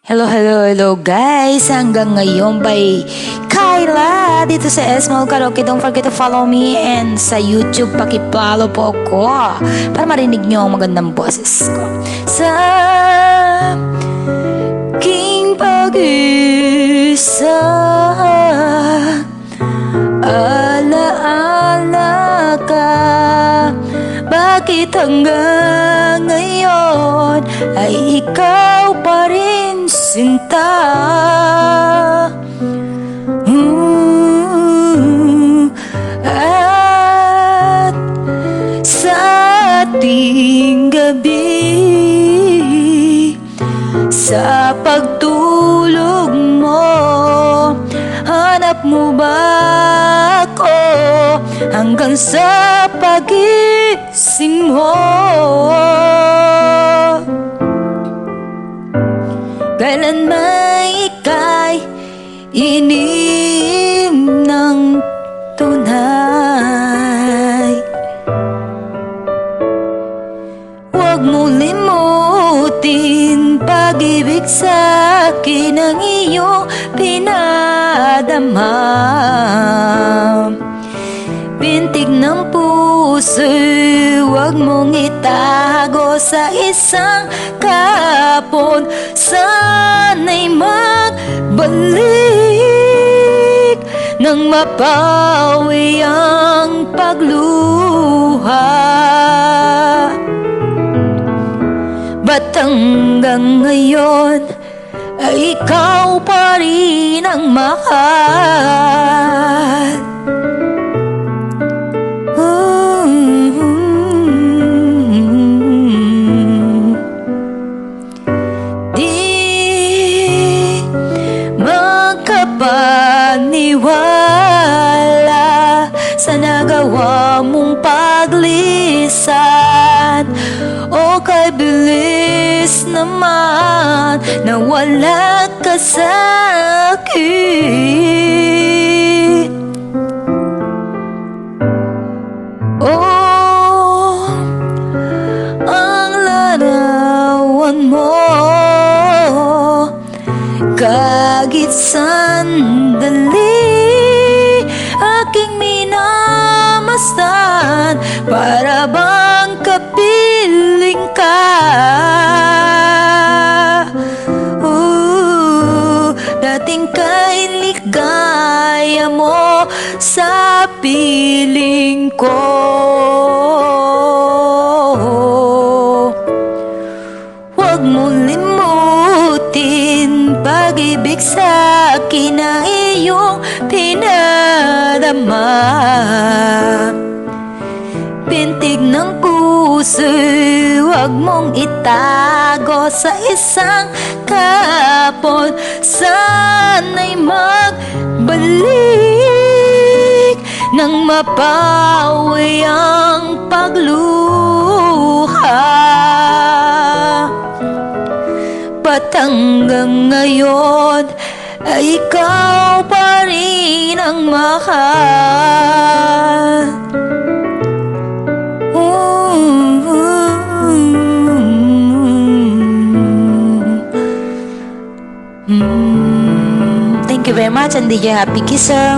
Hello, hello, hello guys! Hanggang ngayon by Kyla dito sa Small Karaoke. Don't forget to follow me and sa YouTube pakipollow po ako para marinig nyo ang magandang boses ko. Sa aking pag-isa, alaala ka. Bakit hanggang ngayon ay ikaw pa rin sinta? At sa ating gabi, sa pagtulog mo, hanap mo ba ako hanggang sa pagising mo? Kailan may ika'y inim ng tunay? Huwag mo limutin pag-ibig sa akin ang iyong pinadama. Bintig ng puso, huwag mong itago sa isang kapon. Sana'y magbalik nang mapawi ang pagluha. Ba't hanggang ngayon ay ikaw pa rin ang mahal? Paniwala sa nagawa mong paglisan, o kay bilis naman na wala ka sa akin. Oh, ang larawan mo kahit sandali aking minamasdan, para bang kapiling ka. Dating kay ligaya mo sa piling ko. Huwag mo limutin pag-ibig sa akin ang iyong pinadama. Bintig ng puso, huwag mong itago sa isang kapon. Sana'y magbalik nang mapawi ang pagluha. Ba't hanggang ngayon ay ikaw pa rin ang mahal? Thank you very much, and DJ Happy Kisser.